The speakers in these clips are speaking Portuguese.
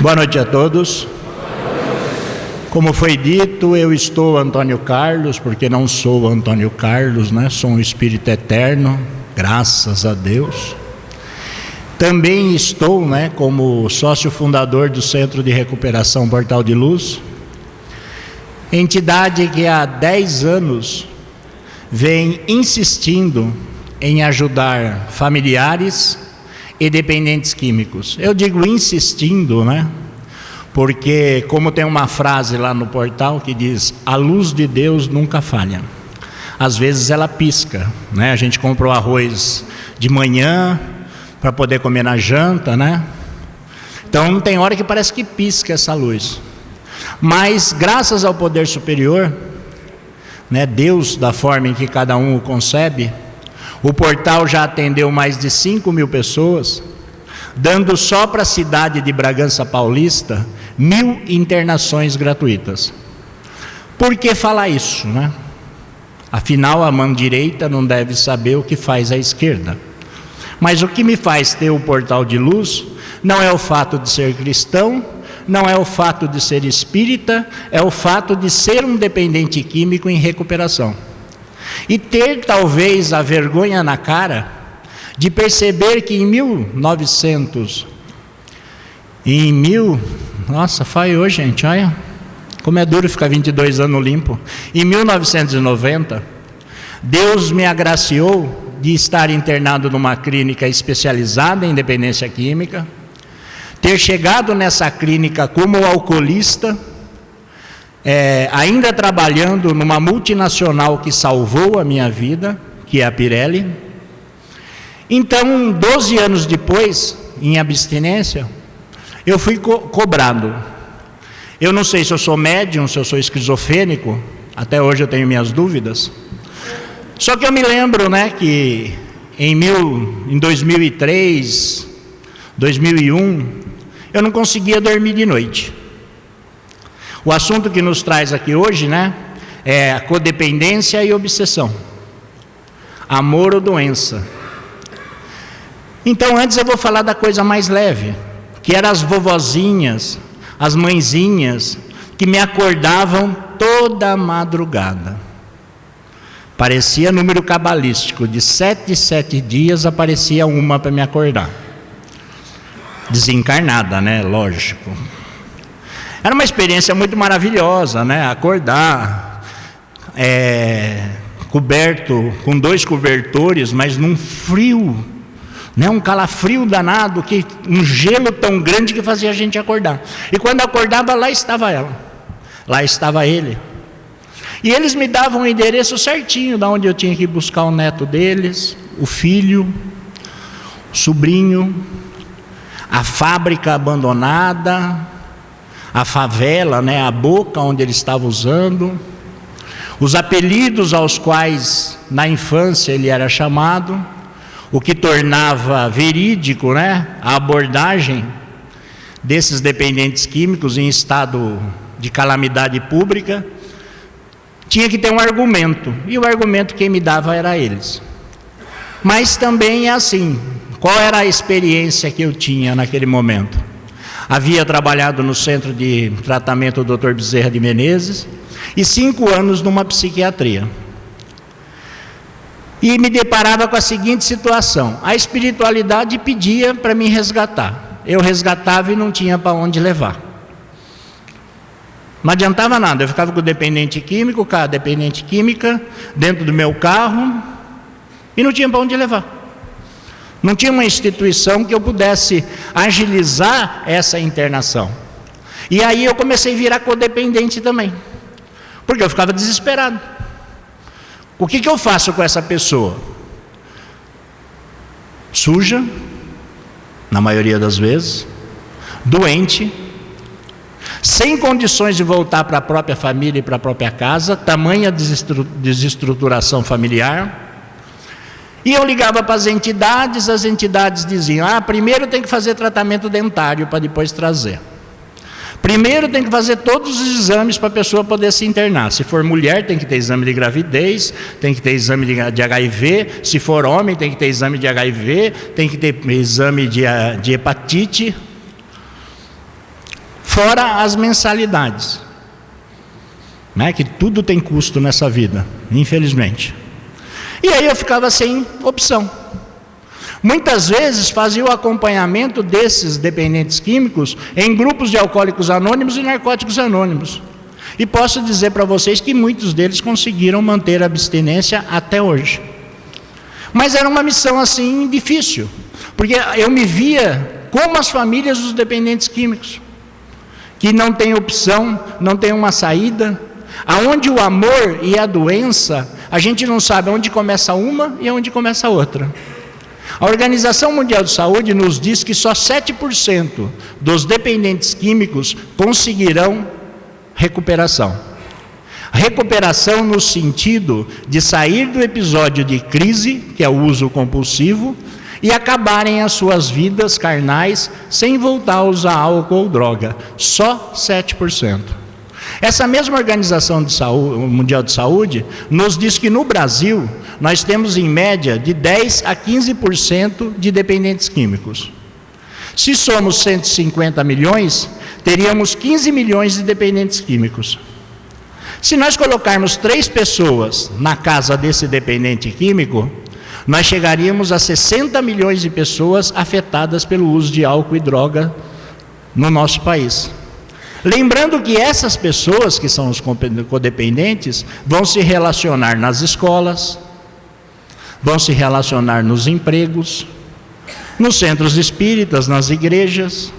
Boa noite a todos. Como foi dito, eu estou Antônio Carlos, porque não sou Antônio Carlos, né? Sou um espírito eterno, graças a Deus. Também estou, né, como sócio fundador do Centro de Recuperação Portal de Luz, entidade que há 10 anos vem insistindo em ajudar familiares e dependentes químicos. Eu digo insistindo, né? Porque como tem uma frase lá no portal que diz: a luz de Deus nunca falha. Às vezes ela pisca, né? A gente compra o arroz de manhã para poder comer na janta, né? Então tem hora que parece que pisca essa luz. Mas graças ao poder superior, né, Deus, da forma em que cada um o concebe, o portal já atendeu mais de 5.000 pessoas, dando só para a cidade de Bragança Paulista 1.000 internações gratuitas. Por que falar isso, né? Afinal, a mão direita não deve saber o que faz a esquerda. Mas o que me faz ter o portal de luz não é o fato de ser cristão, não é o fato de ser espírita, é o fato de ser um dependente químico em recuperação. E ter talvez a vergonha na cara de perceber que nossa, falhou, gente, olha como é duro ficar 22 anos limpo. Em 1990, Deus me agraciou de estar internado numa clínica especializada em dependência química, ter chegado nessa clínica como alcoolista, ainda trabalhando numa multinacional que salvou a minha vida, que é a Pirelli. Então, 12 anos depois, em abstinência, eu fui cobrado. Eu não sei se eu sou médium, se eu sou esquizofrênico, até hoje eu tenho minhas dúvidas. Só que eu me lembro, né, que em 2003, 2001, eu não conseguia dormir de noite. O assunto que nos traz aqui hoje, né, é a codependência e obsessão. Amor ou doença. Então, antes eu vou falar da coisa mais leve, que eram as vovozinhas, as mãezinhas, que me acordavam toda madrugada. Parecia número cabalístico, de 7 em 7 dias aparecia uma para me acordar. Desencarnada, né? Lógico. Era uma experiência muito maravilhosa, né? Acordar, coberto, com 2 cobertores, mas num frio, né? Um calafrio danado, um gelo tão grande que fazia a gente acordar. E quando acordava, lá estava ela, lá estava ele. E eles me davam o endereço certinho de onde eu tinha que buscar o neto deles, o filho, o sobrinho, a fábrica abandonada, a favela, né, a boca onde ele estava usando, os apelidos aos quais na infância ele era chamado, o que tornava verídico, né, a abordagem desses dependentes químicos em estado de calamidade pública. Tinha que ter um argumento, e o argumento quem me dava era eles. Mas também é assim, qual era a experiência que eu tinha naquele momento? Havia trabalhado no Centro de Tratamento Dr. Bezerra de Menezes, e 5 anos numa psiquiatria. E me deparava com a seguinte situação: a espiritualidade pedia para me resgatar. Eu resgatava e não tinha para onde levar. Não adiantava nada, eu ficava com o dependente químico, com a dependente química, dentro do meu carro, e não tinha para onde levar. Não tinha uma instituição que eu pudesse agilizar essa internação. E aí eu comecei a virar codependente também, porque eu ficava desesperado. O que eu faço com essa pessoa? Suja, na maioria das vezes, doente, sem condições de voltar para a própria família e para a própria casa, tamanha desestruturação familiar. E eu ligava para as entidades diziam: primeiro tem que fazer tratamento dentário para depois trazer. Primeiro tem que fazer todos os exames para a pessoa poder se internar. Se for mulher, tem que ter exame de gravidez, tem que ter exame de HIV. Se for homem, tem que ter exame de HIV, tem que ter exame de hepatite. fora as mensalidades, né? Que tudo tem custo nessa vida, infelizmente. E aí eu ficava sem opção. Muitas vezes fazia o acompanhamento desses dependentes químicos em grupos de alcoólicos anônimos e narcóticos anônimos. E posso dizer para vocês que muitos deles conseguiram manter a abstinência até hoje. Mas era uma missão assim difícil, porque eu me via como as famílias dos dependentes químicos, que não tem opção, não tem uma saída, aonde o amor e a doença, a gente não sabe onde começa uma e onde começa a outra. A Organização Mundial de Saúde nos diz que só 7% dos dependentes químicos conseguirão recuperação. Recuperação no sentido de sair do episódio de crise, que é o uso compulsivo, e acabarem as suas vidas carnais sem voltar a usar álcool ou droga. Só 7%. Essa mesma Organização Mundial de Saúde nos diz que no Brasil nós temos em média de 10 a 15% de dependentes químicos. Se somos 150 milhões, teríamos 15 milhões de dependentes químicos. Se nós colocarmos 3 pessoas na casa desse dependente químico, nós chegaríamos a 60 milhões de pessoas afetadas pelo uso de álcool e droga no nosso país. Lembrando que essas pessoas que são os codependentes vão se relacionar nas escolas, vão se relacionar nos empregos, nos centros espíritas, nas igrejas.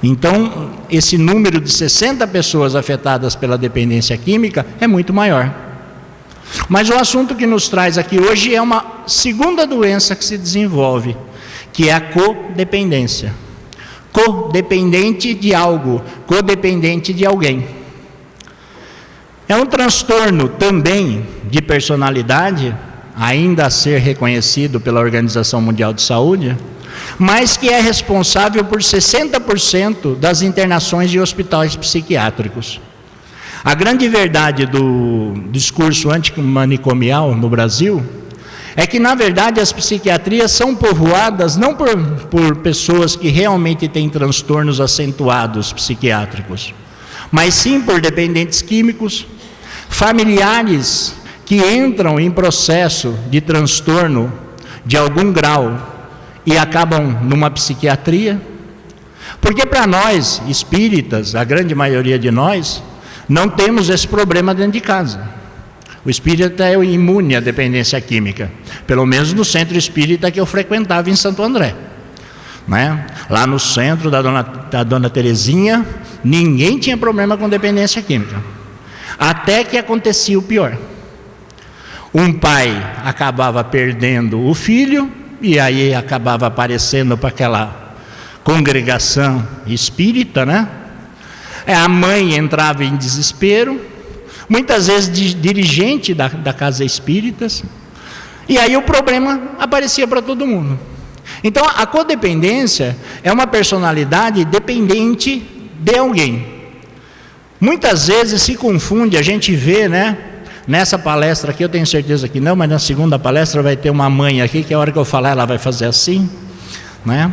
Então, esse número de 60 pessoas afetadas pela dependência química é muito maior. Mas o assunto que nos traz aqui hoje é uma segunda doença que se desenvolve, que é a codependência. Codependente de algo, codependente de alguém. É um transtorno também de personalidade, ainda a ser reconhecido pela Organização Mundial de Saúde, mas que é responsável por 60% das internações de hospitais psiquiátricos. A grande verdade do discurso antimanicomial no Brasil é que, na verdade, as psiquiatrias são povoadas não por pessoas que realmente têm transtornos acentuados psiquiátricos, mas sim por dependentes químicos, familiares que entram em processo de transtorno de algum grau e acabam numa psiquiatria. Porque para nós, espíritas, a grande maioria de nós, não temos esse problema dentro de casa. O espírita é imune à dependência química, pelo menos no centro espírita que eu frequentava em Santo André, né? Lá no centro da dona Terezinha, ninguém tinha problema com dependência química, até que acontecia o pior. Um pai acabava perdendo o filho, e aí acabava aparecendo para aquela congregação espírita, né? A mãe entrava em desespero, muitas vezes dirigente da casa espíritas, e aí o problema aparecia para todo mundo. Então a codependência é uma personalidade dependente de alguém. Muitas vezes se confunde, a gente vê, né? Nessa palestra aqui, eu tenho certeza que não, mas na segunda palestra vai ter uma mãe aqui, que a hora que eu falar ela vai fazer assim, né?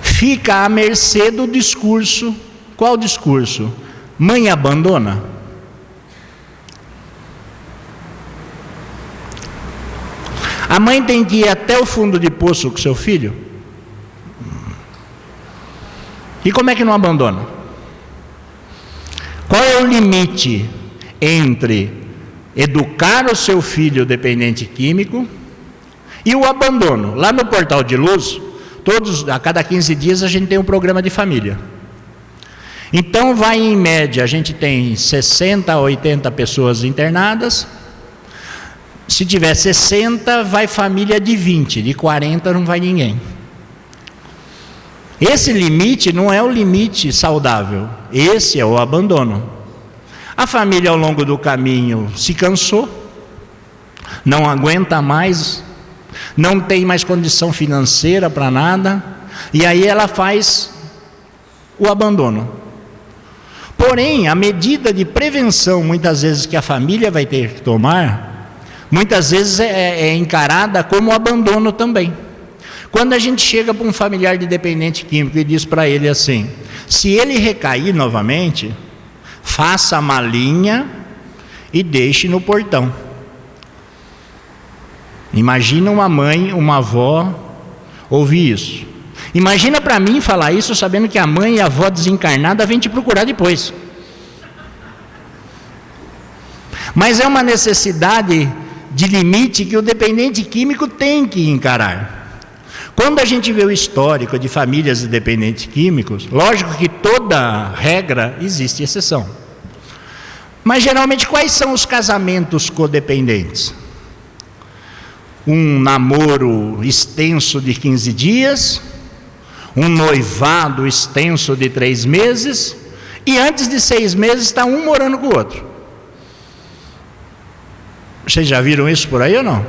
Fica à mercê do discurso. Qual discurso? Mãe abandona? A mãe tem que ir até o fundo de poço com seu filho? E como é que não abandona? Qual é o limite entre educar o seu filho dependente químico e o abandono? Lá no Portal de Luz, a cada 15 dias a gente tem um programa de família. Então vai em média, a gente tem 60 a 80 pessoas internadas. Se tiver 60, vai família de 20, de 40 não vai ninguém. Esse limite não é o limite saudável, esse é o abandono. A família ao longo do caminho se cansou, não aguenta mais, não tem mais condição financeira para nada, e aí ela faz o abandono. Porém, a medida de prevenção, muitas vezes, que a família vai ter que tomar, muitas vezes é encarada como abandono também. Quando a gente chega para um familiar de dependente químico e diz para ele assim: se ele recair novamente, faça a malinha e deixe no portão. Imagina uma mãe, uma avó ouvir isso. Imagina para mim falar isso sabendo que a mãe e a avó desencarnada vêm te procurar depois. Mas é uma necessidade de limite que o dependente químico tem que encarar. Quando a gente vê o histórico de famílias de dependentes químicos, lógico que toda regra existe exceção. Mas geralmente quais são os casamentos codependentes? Um namoro extenso de 15 dias, um noivado extenso de 3 meses, e antes de 6 meses está um morando com o outro. Vocês já viram isso por aí ou não?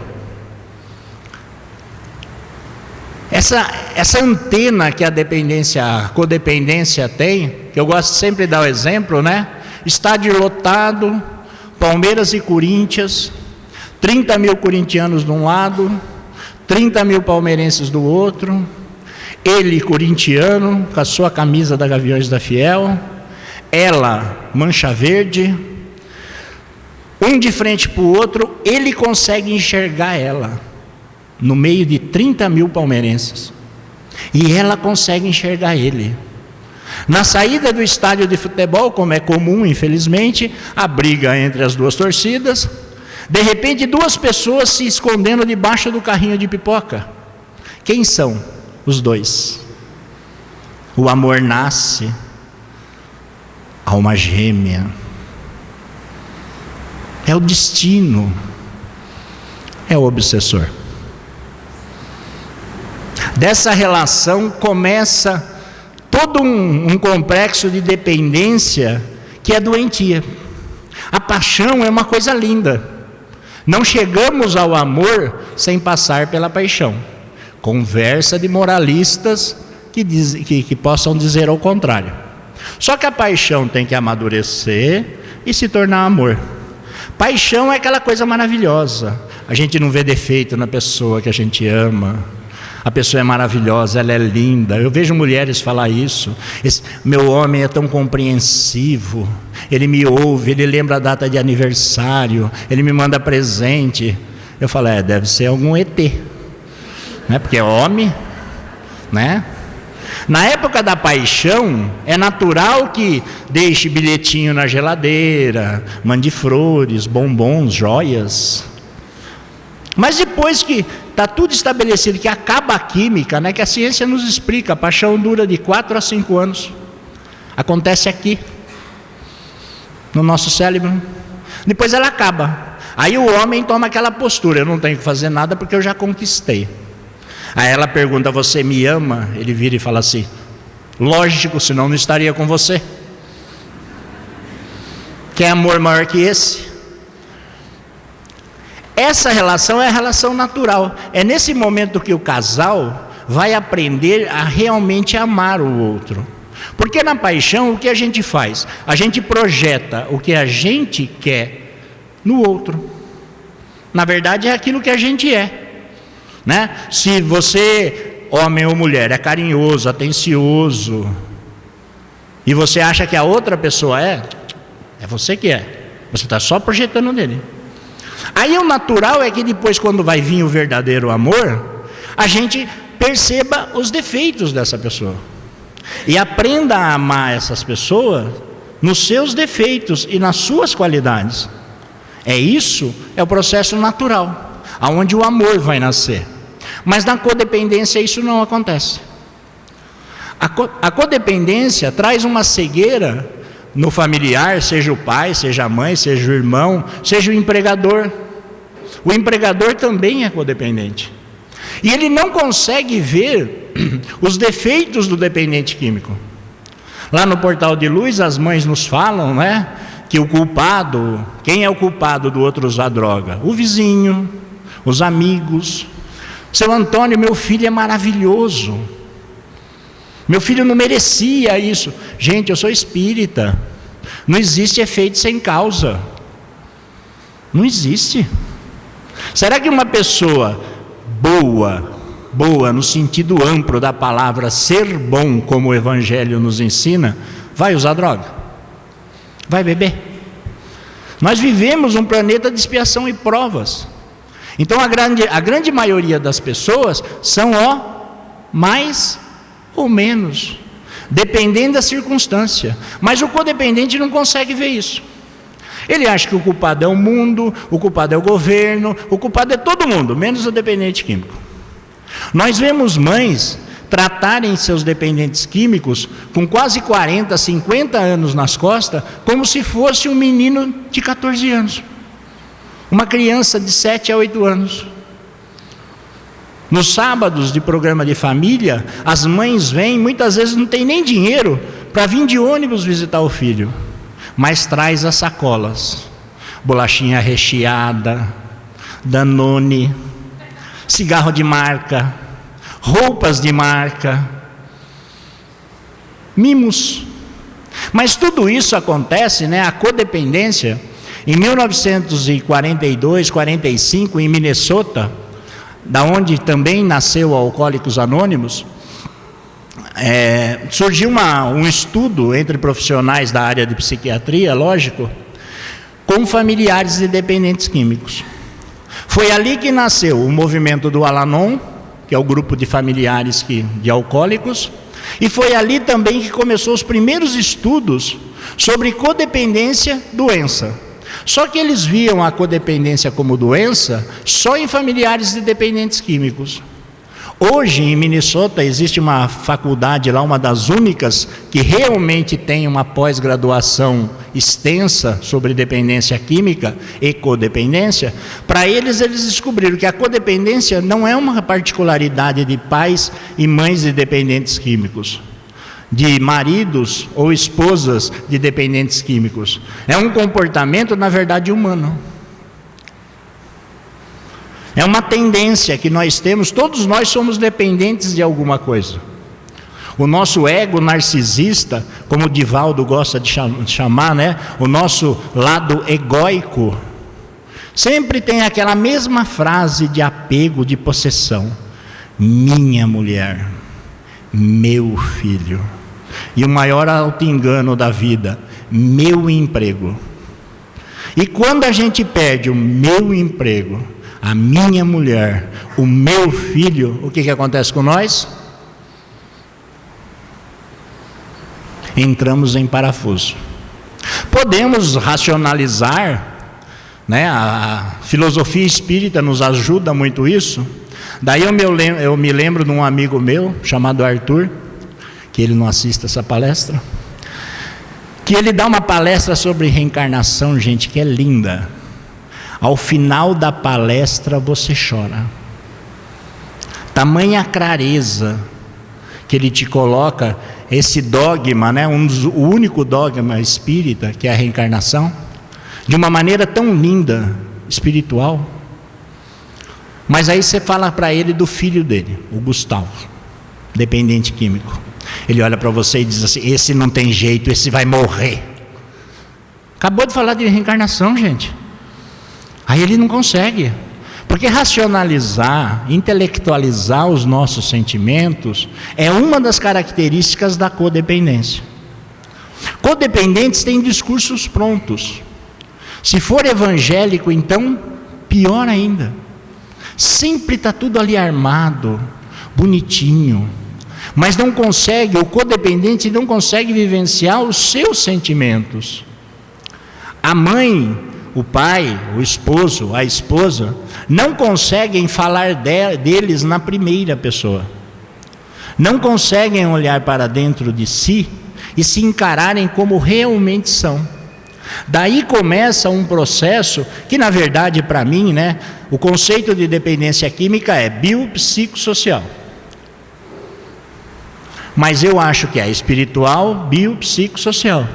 Essa antena que a codependência tem, que eu gosto sempre de dar o exemplo, né? Estádio lotado, Palmeiras e Corinthians, 30 mil corintianos de um lado, 30 mil palmeirenses do outro, ele corintiano, com a sua camisa da Gaviões da Fiel, ela mancha verde, um de frente para o outro, ele consegue enxergar ela, no meio de 30 mil palmeirenses, e ela consegue enxergar ele. Na saída do estádio de futebol, como é comum, infelizmente, a briga entre as duas torcidas, de repente 2 pessoas se escondendo debaixo do carrinho de pipoca. Quem são os 2? O amor nasce, alma gêmea. É o destino, é o obsessor. Dessa relação começa todo um complexo de dependência que é doentia. A paixão é uma coisa linda. Não chegamos ao amor sem passar pela paixão. Conversa de moralistas que possam dizer ao contrário. Só que a paixão tem que amadurecer e se tornar amor. Paixão é aquela coisa maravilhosa. A gente não vê defeito na pessoa que a gente ama. A pessoa é maravilhosa, ela é linda. Eu vejo mulheres falar isso. Meu homem é tão compreensivo. Ele me ouve, ele lembra a data de aniversário, ele me manda presente. Eu falo, deve ser algum ET, né? Porque é homem, né? Na época da paixão, é natural que deixe bilhetinho na geladeira, mande flores, bombons, joias. Mas depois que está tudo estabelecido, que acaba a química, né, que a ciência nos explica, a paixão dura de 4 a 5 anos. Acontece aqui, no nosso cérebro. Depois ela acaba. Aí o homem toma aquela postura, eu não tenho que fazer nada porque eu já conquistei. Aí ela pergunta, você me ama? Ele vira e fala assim, lógico, senão não estaria com você. Quer amor maior que esse? Essa relação é a relação natural. É nesse momento que o casal vai aprender a realmente amar o outro. Porque na paixão o que a gente faz? A gente projeta o que a gente quer no outro. Na verdade é aquilo que a gente é, né? Se você, homem ou mulher, é carinhoso, atencioso, e você acha que a outra pessoa é você que é. Você está só projetando nele. Aí o natural é que depois, quando vai vir o verdadeiro amor, a gente perceba os defeitos dessa pessoa e aprenda a amar essas pessoas nos seus defeitos e nas suas qualidades. Isso é o processo natural, aonde o amor vai nascer. Mas na codependência isso não acontece. A codependência traz uma cegueira no familiar, seja o pai, seja a mãe, seja o irmão, seja o empregador. O empregador também é codependente. E ele não consegue ver os defeitos do dependente químico. Lá no Portal de Luz, as mães nos falam, né, que o culpado, quem é o culpado do outro usar droga? O vizinho, os amigos. Seu Antônio, meu filho é maravilhoso. Meu filho não merecia isso. Gente, eu sou espírita. Não existe efeito sem causa. Não existe. Será que uma pessoa boa, boa no sentido amplo da palavra, ser bom como o Evangelho nos ensina, vai usar droga, vai beber. Nós vivemos um planeta de expiação e provas. Então a grande maioria das pessoas são mais ou menos, dependendo da circunstância. Mas o codependente não consegue ver isso. Ele acha que o culpado é o mundo, o culpado é o governo, o culpado é todo mundo, menos o dependente químico. Nós vemos mães tratarem seus dependentes químicos com quase 40, 50 anos nas costas, como se fosse um menino de 14 anos. Uma criança de 7 a 8 anos. Nos sábados de programa de família, as mães vêm, muitas vezes não tem nem dinheiro para vir de ônibus visitar o filho, mas traz as sacolas, bolachinha recheada, Danone, cigarro de marca, roupas de marca, mimos. Mas tudo isso acontece, a codependência, em 1942, 45, em Minnesota, da onde também nasceu Alcoólicos Anônimos, surgiu um estudo entre profissionais da área de psiquiatria, lógico, com familiares de dependentes químicos. Foi ali que nasceu o movimento do Al-Anon, que é o grupo de familiares de alcoólicos, e foi ali também que começou os primeiros estudos sobre codependência, doença. Só que eles viam a codependência como doença só em familiares de dependentes químicos. Hoje, em Minnesota, existe uma faculdade lá, uma das únicas, que realmente tem uma pós-graduação extensa sobre dependência química e codependência. Para eles descobriram que a codependência não é uma particularidade de pais e mães de dependentes químicos, de maridos ou esposas de dependentes químicos. É um comportamento, na verdade, humano. É uma tendência que nós temos, todos nós somos dependentes de alguma coisa. O nosso ego narcisista, como o Divaldo gosta de chamar, o nosso lado egóico, sempre tem aquela mesma frase de apego, de possessão: minha mulher, meu filho. E o maior auto-engano da vida: meu emprego. E quando a gente perde o meu emprego, a minha mulher, o meu filho, o que acontece com nós? Entramos em parafuso. Podemos racionalizar, a filosofia espírita nos ajuda muito isso. Daí eu me lembro de um amigo meu, chamado Arthur, que ele não assista essa palestra, que ele dá uma palestra sobre reencarnação, gente, que é linda. Ao final da palestra você chora. Tamanha clareza que ele te coloca esse dogma, o único dogma espírita, que é a reencarnação, de uma maneira tão linda, espiritual. Mas aí você fala para ele do filho dele, o Gustavo, dependente químico. Ele olha para você e diz assim: esse não tem jeito, esse vai morrer. Acabou de falar de reencarnação, gente. Aí ele não consegue, porque racionalizar, intelectualizar os nossos sentimentos é uma das características da codependência. Codependentes têm discursos prontos. Se for evangélico, então, pior ainda. Sempre está tudo ali armado, bonitinho, mas não consegue, o codependente não consegue vivenciar os seus sentimentos. A mãe, o pai, o esposo, a esposa, não conseguem falar deles na primeira pessoa. Não conseguem olhar para dentro de si e se encararem como realmente são. Daí começa um processo que, na verdade, para mim, o conceito de dependência química é biopsicossocial. Mas eu acho que é espiritual, biopsicossocial,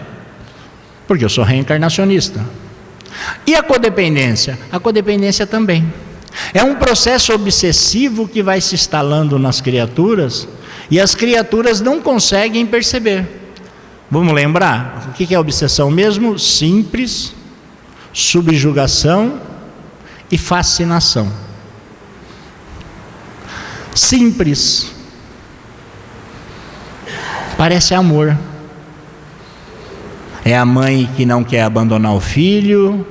porque eu sou reencarnacionista. E a codependência? A codependência também. É um processo obsessivo que vai se instalando nas criaturas e as criaturas não conseguem perceber. Vamos lembrar? O que é obsessão mesmo? Simples, subjugação e fascinação. simples. Parece amor. É a mãe que não quer abandonar o filho,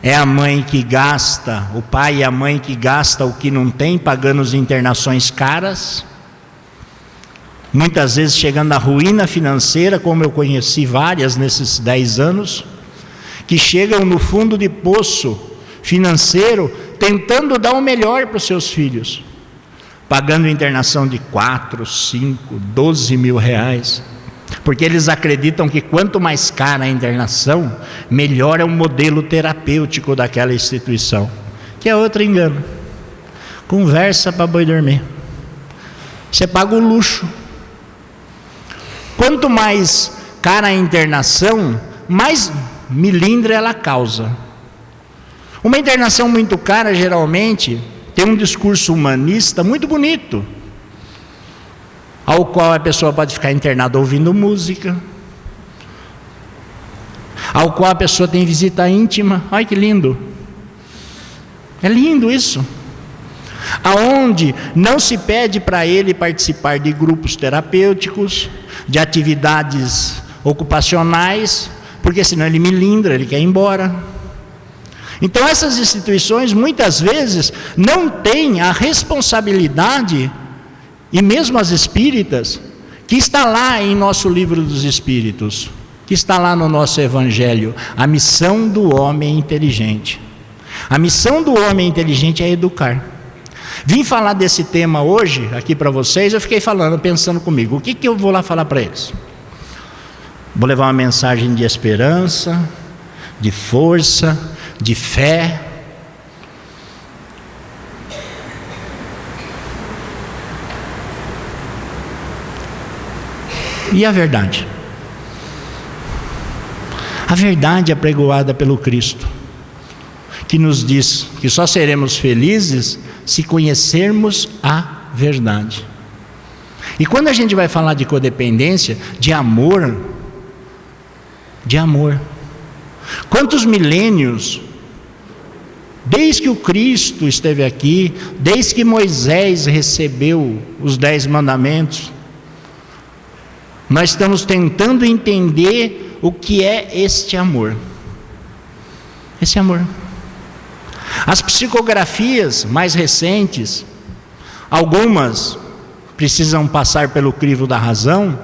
é a mãe que gasta, o pai e a mãe que gasta o que não tem, pagando as internações caras, muitas vezes chegando à ruína financeira, como eu conheci várias nesses 10 anos, que chegam no fundo de poço financeiro, tentando dar o melhor para os seus filhos, pagando internação de 4, 5, 12 mil reais, porque eles acreditam que quanto mais cara a internação, melhor é o modelo terapêutico daquela instituição, que é outro engano. Conversa para boi dormir. Você paga o luxo. Quanto mais cara a internação, mais milindre ela causa. Uma internação muito cara, geralmente, tem um discurso humanista muito bonito, ao qual a pessoa pode ficar internada ouvindo música, ao qual a pessoa tem visita íntima. Ai, que lindo! É lindo isso. Aonde não se pede para ele participar de grupos terapêuticos, de atividades ocupacionais, porque senão ele melindra, ele quer ir embora. Então essas instituições muitas vezes não têm a responsabilidade, e mesmo as espíritas, que está lá em nosso livro dos Espíritos, que está lá no nosso Evangelho, a missão do homem inteligente. A missão do homem inteligente é educar. Vim falar desse tema hoje aqui para vocês, eu fiquei pensando comigo, o que eu vou lá falar para eles? Vou levar uma mensagem de esperança, de força, de fé. E a verdade? A verdade apregoada pelo Cristo, que nos diz que só seremos felizes se conhecermos a verdade. E quando a gente vai falar de codependência, de amor, quantos milênios, desde que o Cristo esteve aqui, desde que Moisés recebeu os 10 mandamentos, nós estamos tentando entender o que é este amor. Esse amor. As psicografias mais recentes, algumas precisam passar pelo crivo da razão.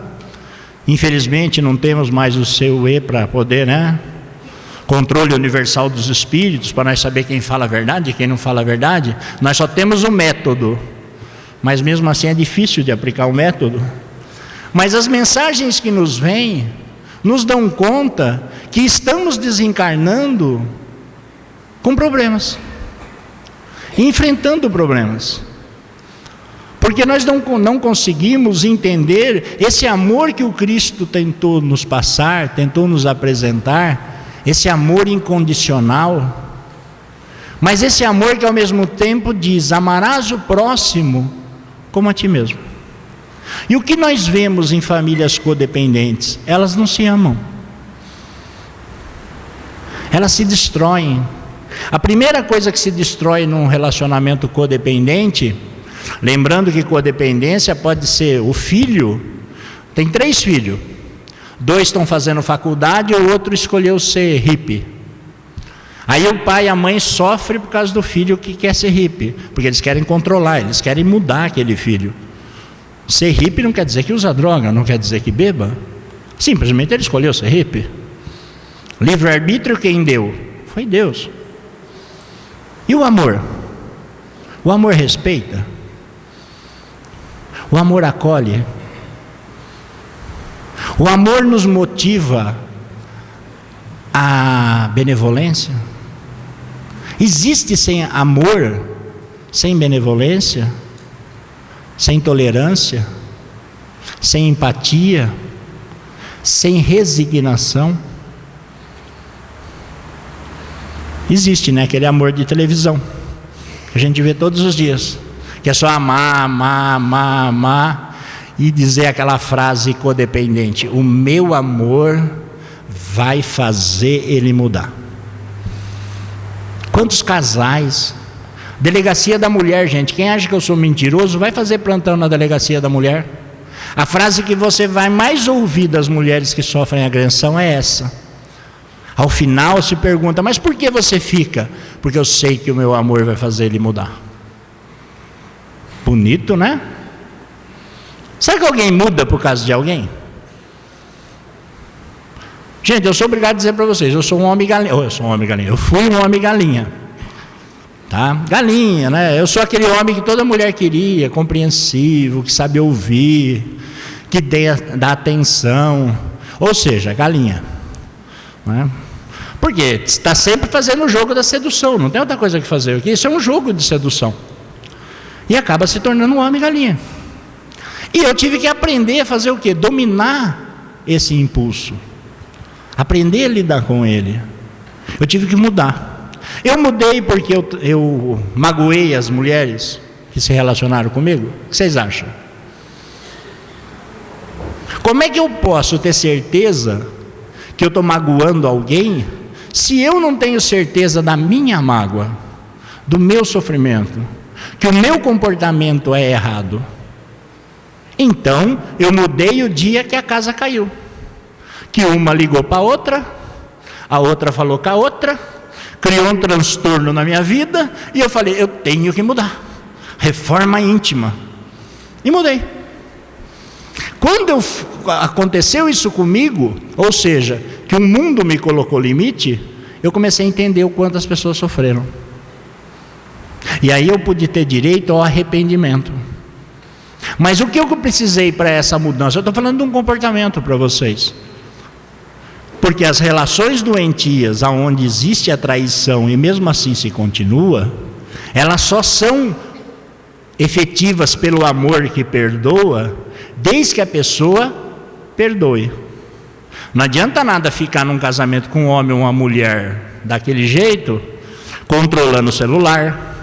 Infelizmente não temos mais o CUE para poder, controle universal dos espíritos, para nós saber quem fala a verdade e quem não fala a verdade. Nós só temos o método, mas mesmo assim é difícil de aplicar o método. Mas as mensagens que nos vêm nos dão conta que estamos desencarnando com problemas, enfrentando problemas, porque nós não conseguimos entender esse amor que o Cristo tentou nos passar, tentou nos apresentar, esse amor incondicional, mas esse amor que ao mesmo tempo diz: amarás o próximo como a ti mesmo. E o que nós vemos em famílias codependentes? Elas não se amam, elas se destroem. A primeira coisa que se destrói num relacionamento codependente, lembrando que codependência pode ser o filho, tem 3 filhos, 2 estão fazendo faculdade, o outro escolheu ser hippie. Aí o pai e a mãe sofrem por causa do filho que quer ser hippie, porque eles querem controlar, eles querem mudar aquele filho. Ser hippie não quer dizer que usa droga, não quer dizer que beba, simplesmente ele escolheu ser hippie. Livre-arbítrio quem deu? Foi Deus. E o amor? O amor respeita, o amor acolhe, o amor nos motiva à benevolência. Existe sem amor, sem benevolência, sem tolerância, sem empatia, sem resignação? Existe, aquele amor de televisão, que a gente vê todos os dias, que é só amar, amar, amar, amar, e dizer aquela frase codependente: o meu amor vai fazer ele mudar. Quantos casais Delegacia da mulher, gente. Quem acha que eu sou mentiroso, vai fazer plantão na delegacia da mulher. A frase que você vai mais ouvir das mulheres que sofrem agressão é essa. Ao final se pergunta, mas por que você fica? Porque eu sei que o meu amor vai fazer ele mudar. Bonito, né? Será que alguém muda por causa de alguém? Gente, eu sou obrigado a dizer para vocês, eu sou um homem galinha. Eu fui um homem galinha. Tá? Galinha, né? Eu sou aquele homem que toda mulher queria, compreensivo, que sabe ouvir, que dá atenção. Ou seja, galinha. Né? Porque está sempre fazendo o jogo da sedução, não tem outra coisa que fazer aqui. Isso é um jogo de sedução. E acaba se tornando um homem galinha. E eu tive que aprender a fazer o quê? Dominar esse impulso. Aprender a lidar com ele. Eu tive que mudar. Eu mudei porque eu magoei as mulheres que se relacionaram comigo? O que vocês acham? Como é que eu posso ter certeza que eu estou magoando alguém se eu não tenho certeza da minha mágoa, do meu sofrimento, que o meu comportamento é errado? Então, eu mudei o dia que a casa caiu. Que uma ligou para a outra falou com a outra, criou um transtorno na minha vida, e eu falei, eu tenho que mudar. Reforma íntima. E mudei. Quando aconteceu isso comigo, ou seja, que o mundo me colocou limite, eu comecei a entender o quanto as pessoas sofreram. E aí eu pude ter direito ao arrependimento. Mas o que eu precisei para essa mudança? Eu estou falando de um comportamento para vocês. Porque as relações doentias, onde existe a traição e mesmo assim se continua, elas só são efetivas pelo amor que perdoa, desde que a pessoa perdoe. Não adianta nada ficar num casamento com um homem ou uma mulher daquele jeito, controlando o celular,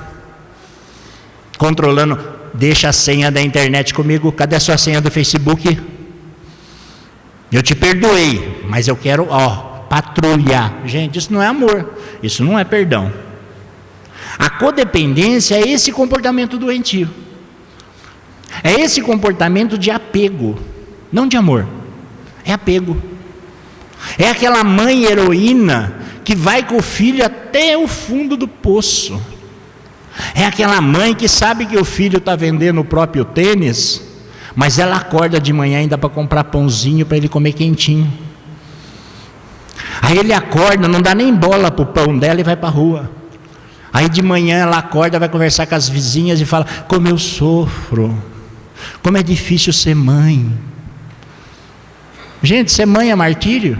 deixa a senha da internet comigo, cadê a sua senha do Facebook? Eu te perdoei, mas eu quero, patrulhar. Gente, isso não é amor, isso não é perdão. A codependência é esse comportamento doentio. É esse comportamento de apego, não de amor, é apego. É aquela mãe heroína que vai com o filho até o fundo do poço. É aquela mãe que sabe que o filho está vendendo o próprio tênis, mas ela acorda de manhã ainda para comprar pãozinho para ele comer quentinho. Aí ele acorda, não dá nem bola para o pão dela e vai para a rua. Aí de manhã ela acorda, vai conversar com as vizinhas e fala, como eu sofro, como é difícil ser mãe. Gente, ser mãe é martírio?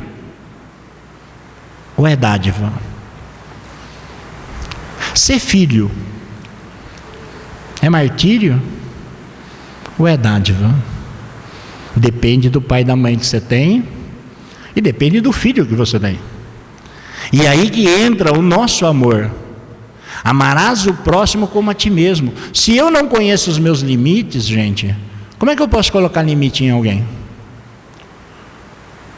Ou é dádiva? Ser filho é martírio? Ou é dádiva? Depende do pai e da mãe que você tem, e depende do filho que você tem. E aí que entra o nosso amor. Amarás o próximo como a ti mesmo. Se eu não conheço os meus limites, gente, como é que eu posso colocar limite em alguém?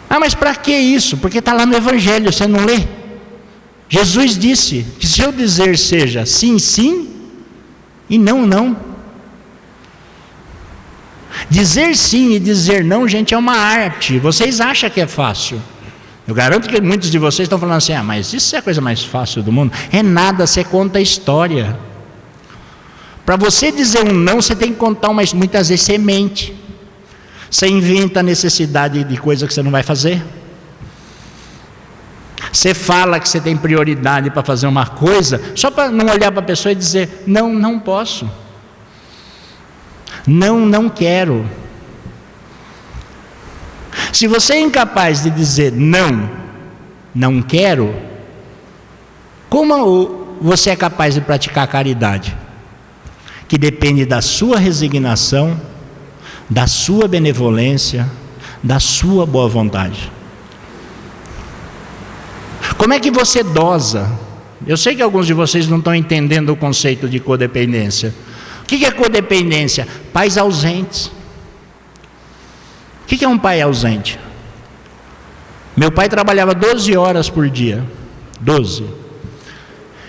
Mas para que isso? Porque está lá no Evangelho, você não lê? Jesus disse que se eu dizer seja sim, sim, e não, não. Dizer sim e dizer não, gente, é uma arte. Vocês acham que é fácil? Eu garanto que muitos de vocês estão falando assim, mas isso é a coisa mais fácil do mundo. É nada, você conta a história. Para você dizer um não, você tem que contar muitas vezes você mente. Você inventa a necessidade de coisa que você não vai fazer. Você fala que você tem prioridade para fazer uma coisa, só para não olhar para a pessoa e dizer, não, não posso. Não, não quero. Se você é incapaz de dizer não, não quero, como você é capaz de praticar a caridade? Que depende da sua resignação, da sua benevolência, da sua boa vontade. Como é que você dosa? Eu sei que alguns de vocês não estão entendendo o conceito de codependência. O que é codependência? Pais ausentes. O que é um pai ausente? Meu pai trabalhava 12 horas por dia. 12.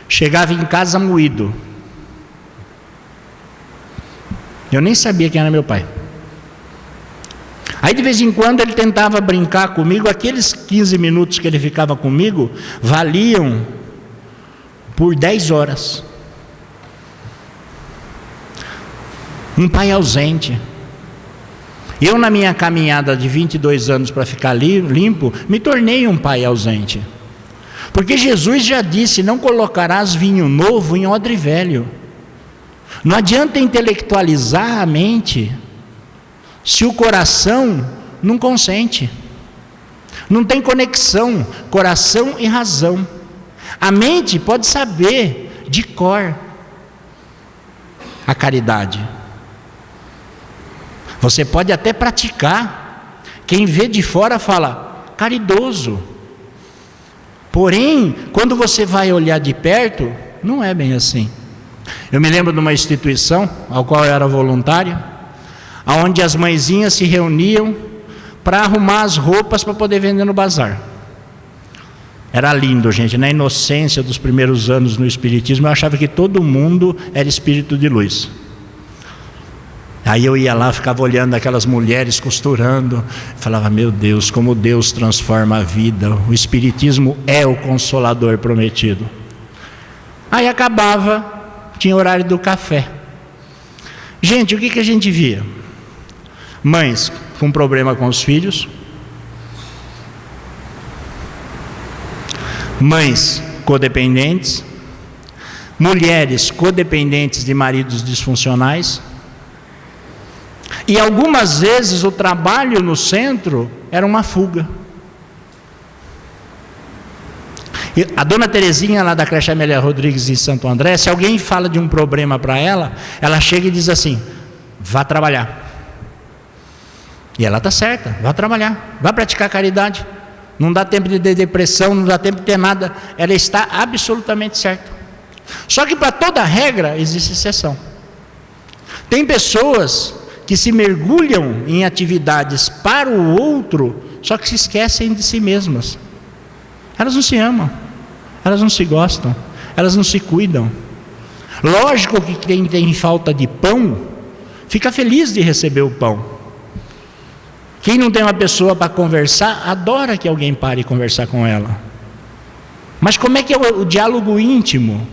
Chegava em casa moído. Eu nem sabia quem era meu pai. Aí de vez em quando ele tentava brincar comigo, aqueles 15 minutos que ele ficava comigo, valiam por 10 horas. Um pai ausente. Eu, na minha caminhada de 22 anos para ficar limpo, me tornei um pai ausente. Porque Jesus já disse: não colocarás vinho novo em odre velho. Não adianta intelectualizar a mente se o coração não consente. Não tem conexão, coração e razão. A mente pode saber de cor a caridade. Você pode até praticar. Quem vê de fora fala caridoso. Porém, quando você vai olhar de perto, não é bem assim. Eu me lembro de uma instituição ao qual eu era voluntário, onde as mãezinhas se reuniam para arrumar as roupas para poder vender no bazar. Era lindo, gente. Na inocência dos primeiros anos no espiritismo, eu achava que todo mundo era espírito de luz. Aí eu ia lá, ficava olhando aquelas mulheres costurando, falava: meu Deus, como Deus transforma a vida. O espiritismo é o consolador prometido. Aí acabava, tinha horário do café. Gente, o que a gente via? Mães com problema com os filhos, mães codependentes, mulheres codependentes de maridos disfuncionais. E algumas vezes o trabalho no centro era uma fuga. E a dona Terezinha lá da creche Amélia Rodrigues em Santo André, se alguém fala de um problema para ela, ela chega e diz assim: vá trabalhar. E ela está certa, vá trabalhar, vá praticar caridade. Não dá tempo de ter depressão, não dá tempo de ter nada. Ela está absolutamente certa. Só que para toda regra existe exceção. Tem pessoas que se mergulham em atividades para o outro, só que se esquecem de si mesmas. Elas não se amam, elas não se gostam, elas não se cuidam. Lógico que quem tem falta de pão fica feliz de receber o pão. Quem não tem uma pessoa para conversar, adora que alguém pare e conversar com ela. Mas como é que é o diálogo íntimo?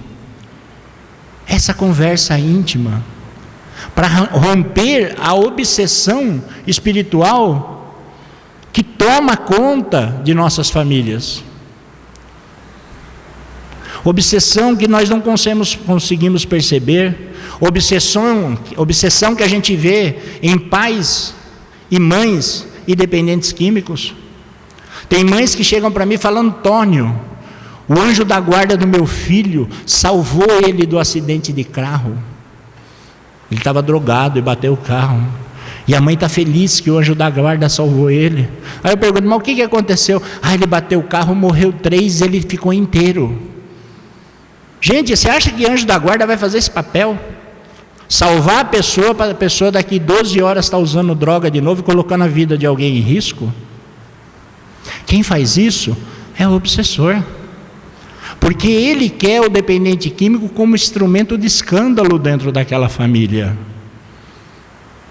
Essa conversa íntima, para romper a obsessão espiritual que toma conta de nossas famílias. Obsessão que nós não conseguimos perceber, obsessão que a gente vê em pais e mães e dependentes químicos. Tem mães que chegam para mim falando: Antônio, o anjo da guarda do meu filho salvou ele do acidente de carro. Ele estava drogado e bateu o carro. E a mãe está feliz que o anjo da guarda salvou ele. Aí eu pergunto: mas o que aconteceu? Ele bateu o carro, morreu 3, ele ficou inteiro. Gente, você acha que anjo da guarda vai fazer esse papel? Salvar a pessoa para a pessoa daqui 12 horas estar usando droga de novo e colocando a vida de alguém em risco? Quem faz isso é o obsessor. Porque ele quer o dependente químico como instrumento de escândalo dentro daquela família.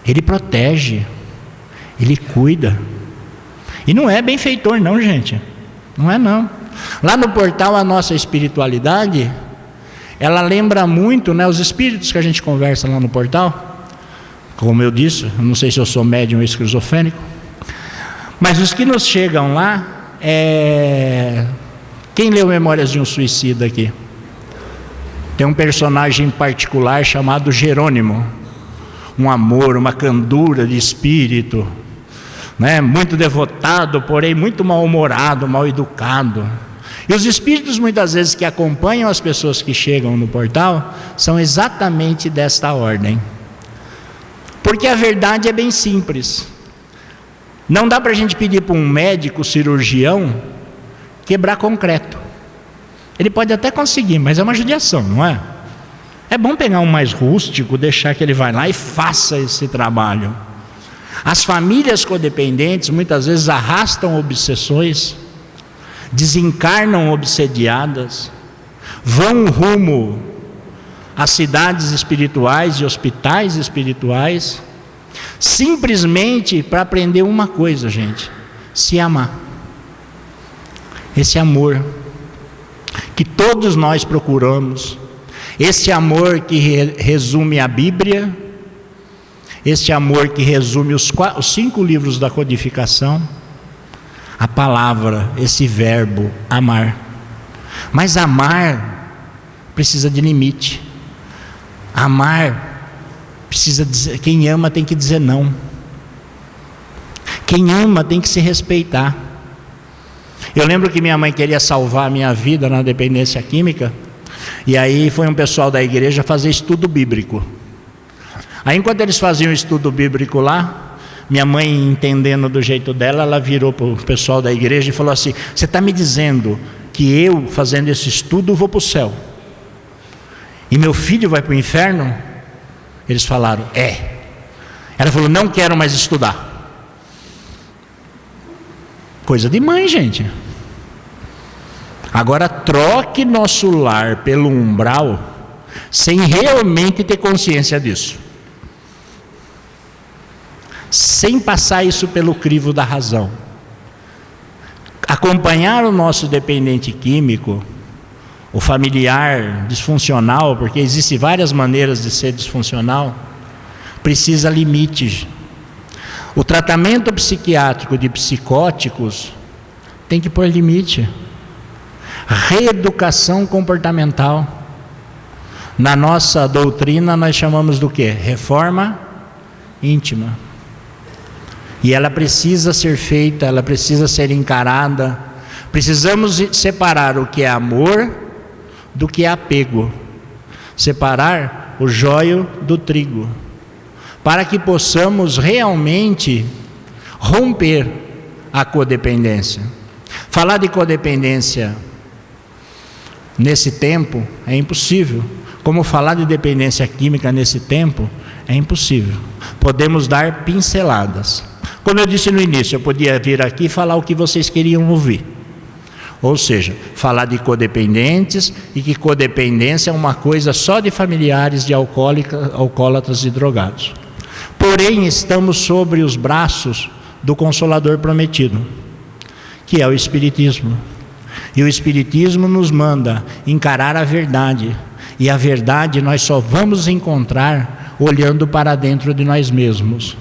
Ele protege, ele cuida. E não é benfeitor não, gente. Não é não. Lá no portal A Nossa Espiritualidade, ela lembra muito, os espíritos que a gente conversa lá no portal. Como eu disse, eu não sei se eu sou médium ou esquizofrênico, mas os que nos chegam lá Quem leu Memórias de um Suicida aqui? Tem um personagem particular chamado Jerônimo. Um amor, uma candura de espírito, muito devotado, porém muito mal-humorado, mal-educado. E os espíritos muitas vezes que acompanham as pessoas que chegam no portal são exatamente desta ordem. Porque a verdade é bem simples. Não dá para a gente pedir para um médico cirurgião quebrar concreto. Ele pode até conseguir, mas é uma judiação, não é? É bom pegar um mais rústico, deixar que ele vai lá e faça esse trabalho. As famílias codependentes muitas vezes arrastam obsessões, desencarnam obsediadas, vão rumo as cidades espirituais e hospitais espirituais, simplesmente para aprender uma coisa, gente: se amar. Esse amor que todos nós procuramos, esse amor que resume a Bíblia, esse amor que resume os 5 livros da codificação, a palavra, esse verbo, amar. Mas amar precisa de limite. Amar precisa dizer, quem ama tem que dizer não. Quem ama tem que se respeitar. Eu lembro que minha mãe queria salvar a minha vida na dependência química, e aí foi um pessoal da igreja fazer estudo bíblico. Aí enquanto eles faziam o estudo bíblico lá, minha mãe, entendendo do jeito dela, ela virou para o pessoal da igreja e falou assim: você está me dizendo que eu, fazendo esse estudo, vou para o céu, e meu filho vai para o inferno? Eles falaram: é. Ela falou: não quero mais estudar. Coisa de mãe, gente. Agora troque nosso lar pelo umbral, sem realmente ter consciência disso, sem passar isso pelo crivo da razão. Acompanhar o nosso dependente químico, o familiar disfuncional, porque existem várias maneiras de ser disfuncional, precisa limite. O tratamento psiquiátrico de psicóticos tem que pôr limite. Reeducação comportamental. Na nossa doutrina nós chamamos do quê? Reforma íntima. E ela precisa ser feita, ela precisa ser encarada. Precisamos separar o que é amor do que é apego. Separar o joio do trigo, para que possamos realmente romper a codependência. Falar de codependência nesse tempo é impossível, como falar de dependência química nesse tempo é impossível. Podemos dar pinceladas. Como eu disse no início, eu podia vir aqui e falar o que vocês queriam ouvir. Ou seja, falar de codependentes, e que codependência é uma coisa só de familiares de alcoólatras e drogados. Porém, estamos sobre os braços do Consolador prometido, que é o Espiritismo. E o Espiritismo nos manda encarar a verdade. E a verdade nós só vamos encontrar olhando para dentro de nós mesmos.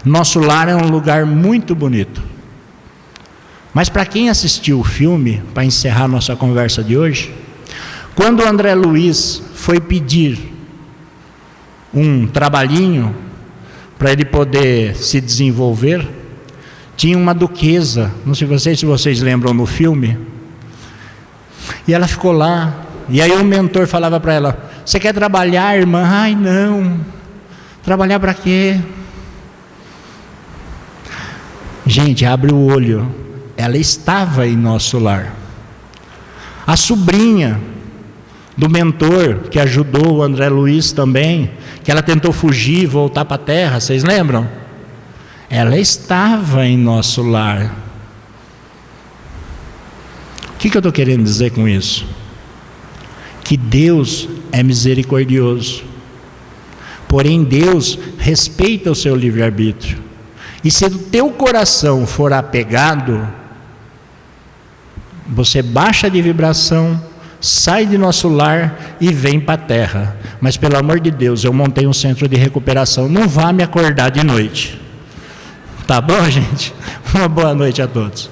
Nosso lar é um lugar muito bonito. Mas para quem assistiu o filme, para encerrar nossa conversa de hoje, quando o André Luiz foi pedir um trabalhinho para ele poder se desenvolver, tinha uma duquesa, não sei se vocês lembram no filme, e ela ficou lá, e aí o mentor falava para ela: você quer trabalhar, irmã? Ai, não, trabalhar para quê? Gente, abre o olho, ela estava em nosso lar. A sobrinha do mentor, que ajudou o André Luiz também, que ela tentou fugir e voltar para a terra, vocês lembram? Ela estava em nosso lar. O que eu estou querendo dizer com isso? Que Deus é misericordioso, porém Deus respeita o seu livre-arbítrio. E se o teu coração for apegado, você baixa de vibração, sai de nosso lar e vem para a terra. Mas pelo amor de Deus, eu montei um centro de recuperação, não vá me acordar de noite. Tá bom, gente? Uma boa noite a todos.